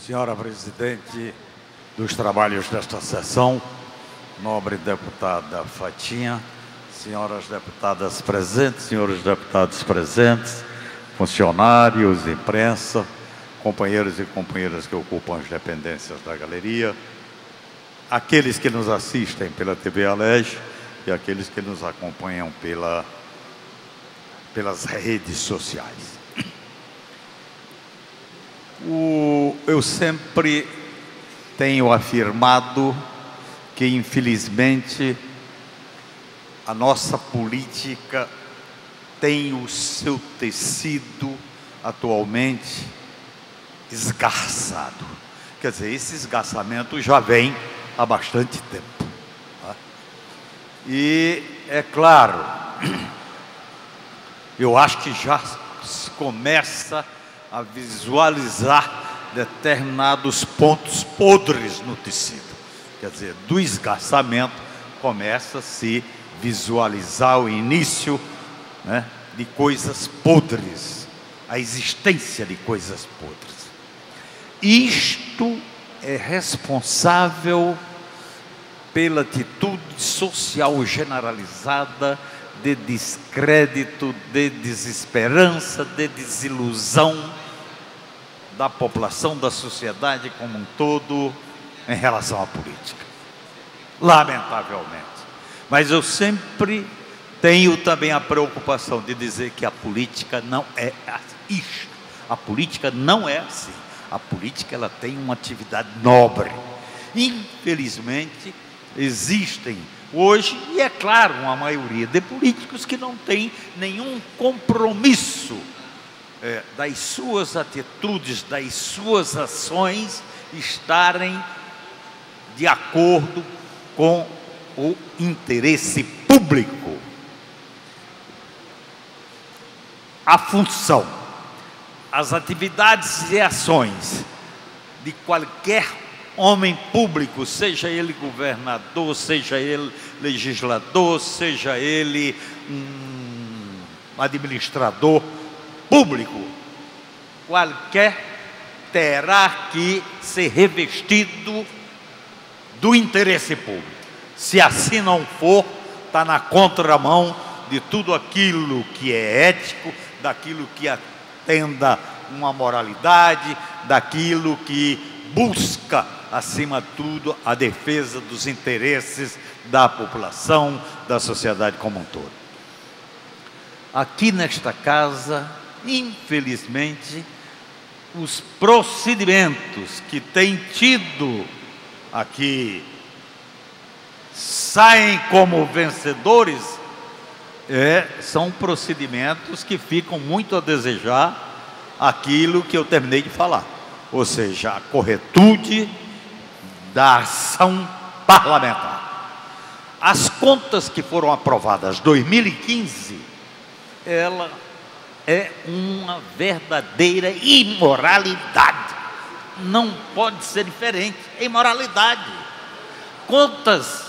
Senhora Presidente dos trabalhos desta sessão, nobre deputada Fatinha, senhoras deputadas presentes, senhores deputados presentes, funcionários, imprensa, companheiros e companheiras que ocupam as dependências da galeria, aqueles que nos assistem pela TV Alerj e aqueles que nos acompanham pelas redes sociais. Eu sempre tenho afirmado que, infelizmente, a nossa política tem o seu tecido atualmente esgarçado. Quer dizer, esse esgarçamento já vem há bastante tempo. Tá? E, é claro, eu acho que já se começa a visualizar determinados pontos podres no tecido. Quer dizer, do esgarçamento começa a se visualizar o início, né, de coisas podres, a existência de coisas podres. Isto é responsável pela atitude social generalizada de descrédito, de desesperança, de desilusão da população, da sociedade como um todo em relação à política. Lamentavelmente. Mas eu sempre tenho também a preocupação de dizer que a política não é isto. A política não é assim. A política, ela tem uma atividade nobre. Infelizmente, existem hoje, e é claro, uma maioria de políticos que não tem nenhum compromisso das suas atitudes, das suas ações estarem de acordo com o interesse público. A função, as atividades e ações de qualquer homem público, seja ele governador, seja ele legislador, seja ele administrador público, qualquer terá que ser revestido do interesse público. Se assim não for, está na contramão de tudo aquilo que é ético, daquilo que atenda uma moralidade, daquilo que busca, acima de tudo, a defesa dos interesses da população, da sociedade como um todo. Aqui nesta casa, infelizmente, os procedimentos que têm tido aqui saem como vencedores, são procedimentos que ficam muito a desejar aquilo que eu terminei de falar, ou seja, a corretude da ação parlamentar. As contas que foram aprovadas em 2015, ela é uma verdadeira imoralidade. Não pode ser diferente, é imoralidade. Contas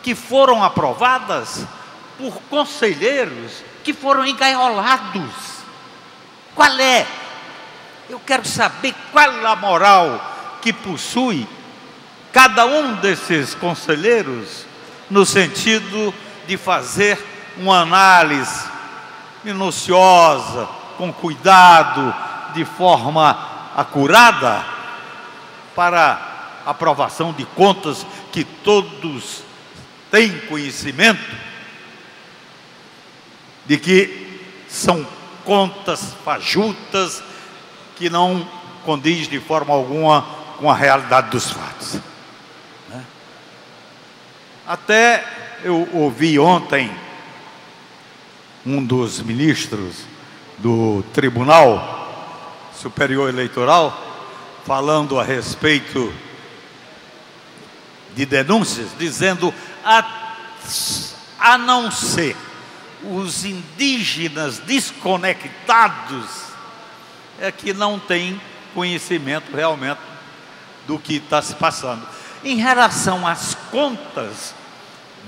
que foram aprovadas por conselheiros que foram engaiolados. Qual é? Eu quero saber qual a moral que possui cada um desses conselheiros no sentido de fazer uma análise minuciosa, com cuidado, de forma acurada, para aprovação de contas que todos têm conhecimento de que são contas fajutas, que não condiz de forma alguma com a realidade dos fatos. Até eu ouvi ontem um dos ministros do Tribunal Superior Eleitoral falando a respeito de denúncias, dizendo a não ser os indígenas desconectados que não têm conhecimento realmente do que está se passando. Em relação às contas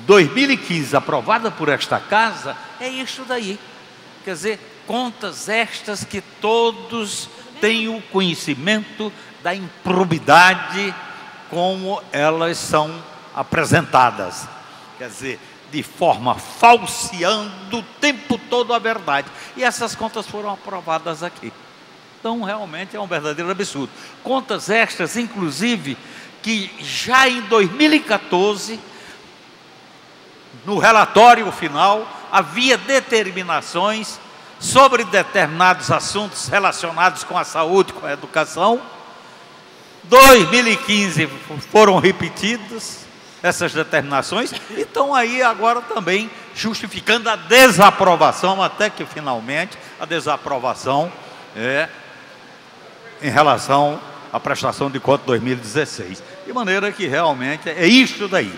2015 aprovada por esta casa, é isso daí. Quer dizer, contas estas que todos têm o conhecimento da improbidade como elas são apresentadas. Quer dizer, de forma falseando o tempo todo a verdade. E essas contas foram aprovadas aqui. Então, realmente é um verdadeiro absurdo. Contas estas, inclusive, que já em 2014, no relatório final, havia determinações sobre determinados assuntos relacionados com a saúde, com a educação. 2015 foram repetidas essas determinações, e estão aí agora também justificando a desaprovação, até que finalmente a desaprovação em relação à prestação de conta 2016. De maneira que realmente é isso daí.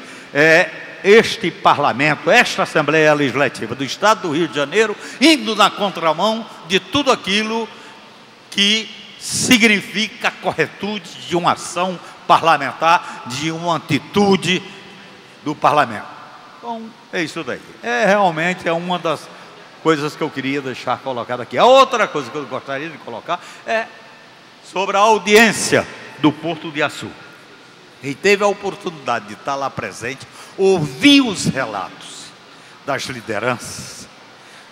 Este parlamento, esta Assembleia Legislativa do Estado do Rio de Janeiro, indo na contramão de tudo aquilo que significa a corretude de uma ação parlamentar, de uma atitude do parlamento. Então, é isso daí. Realmente é uma das coisas que eu queria deixar colocada aqui. A outra coisa que eu gostaria de colocar é sobre a audiência do Porto de Açu. E teve a oportunidade de estar lá presente, ouvir os relatos das lideranças,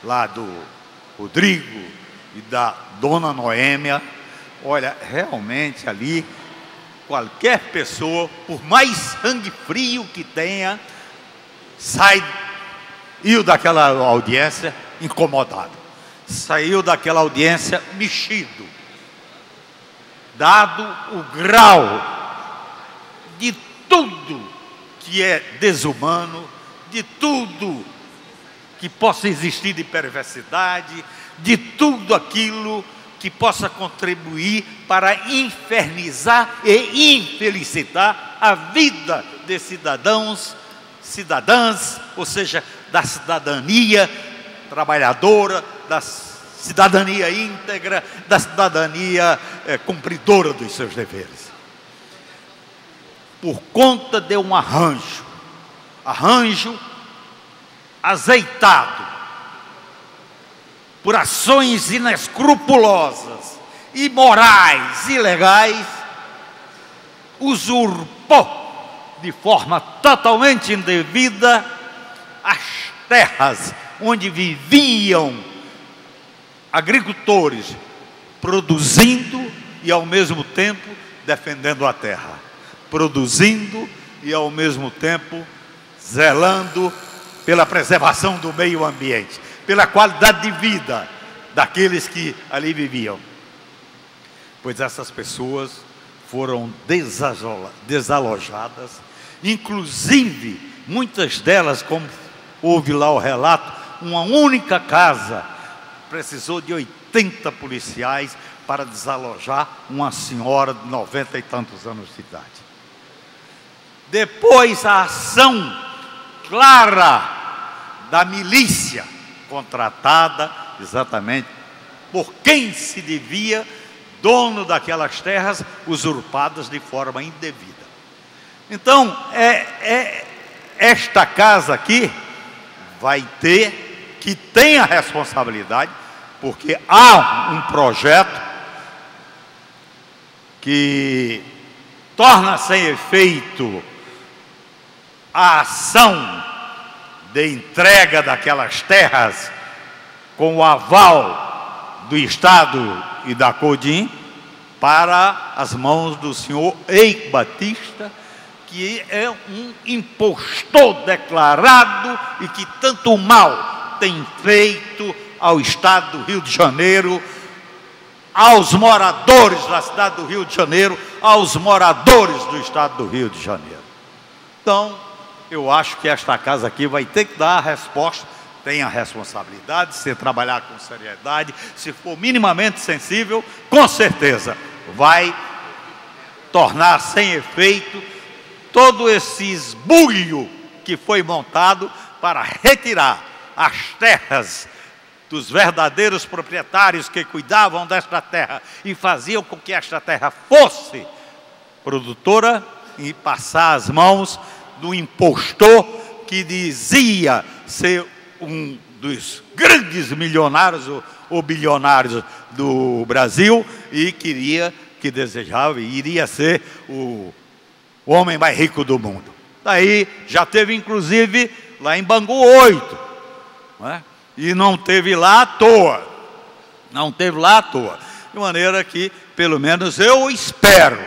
lá do Rodrigo e da dona Noêmia. Olha, realmente ali, qualquer pessoa, por mais sangue frio que tenha, saiu daquela audiência incomodado, saiu daquela audiência mexido, dado o grau de tudo que é desumano, de tudo que possa existir de perversidade, de tudo aquilo que possa contribuir para infernizar e infelicitar a vida de cidadãos, cidadãs, ou seja, da cidadania trabalhadora, da cidadania íntegra, da cidadania cumpridora dos seus deveres. Por conta de um arranjo azeitado, por ações inescrupulosas, imorais, ilegais, usurpou de forma totalmente indevida as terras onde viviam agricultores, produzindo e ao mesmo tempo defendendo a terra, produzindo e ao mesmo tempo zelando pela preservação do meio ambiente, pela qualidade de vida daqueles que ali viviam. Pois essas pessoas foram desalojadas, inclusive muitas delas, como houve lá o relato, uma única casa precisou de 80 policiais para desalojar uma senhora de 90 e tantos anos de idade. Depois a ação clara da milícia, contratada exatamente por quem se devia, dono daquelas terras usurpadas de forma indevida. Então, esta casa aqui vai ter que ter a responsabilidade, porque há um projeto que torna sem efeito a ação de entrega daquelas terras com o aval do Estado e da CODIM para as mãos do senhor Eike Batista, que é um impostor declarado e que tanto mal tem feito ao Estado do Rio de Janeiro, aos moradores da cidade do Rio de Janeiro, aos moradores do Estado do Rio de Janeiro. Então, eu acho que esta casa aqui vai ter que dar a resposta, tem a responsabilidade, se trabalhar com seriedade, se for minimamente sensível, com certeza vai tornar sem efeito todo esse esbulho que foi montado para retirar as terras dos verdadeiros proprietários que cuidavam desta terra e faziam com que esta terra fosse produtora e passar às mãos do impostor que dizia ser um dos grandes milionários ou bilionários do Brasil e queria que desejava e iria ser o homem mais rico do mundo. Daí já teve inclusive lá em Bangu 8, não é? E não teve lá à toa. Não teve lá à toa. De maneira que, pelo menos eu espero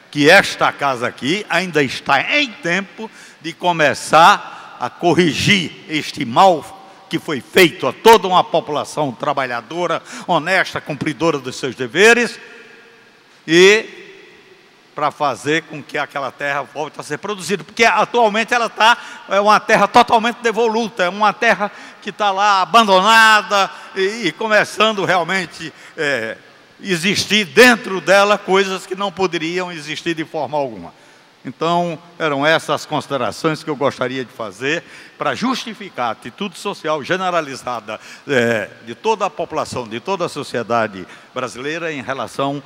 que esta casa aqui ainda está em tempo de começar a corrigir este mal que foi feito a toda uma população trabalhadora, honesta, cumpridora dos seus deveres, e para fazer com que aquela terra volte a ser produzida, porque atualmente ela é uma terra totalmente devoluta, é uma terra que está lá abandonada e começando realmente existir dentro dela coisas que não poderiam existir de forma alguma. Então, eram essas considerações que eu gostaria de fazer para justificar a atitude social generalizada de toda a população, de toda a sociedade brasileira em relação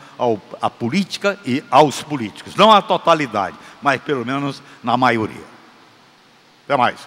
à política e aos políticos. Não a totalidade, mas pelo menos na maioria. Até mais.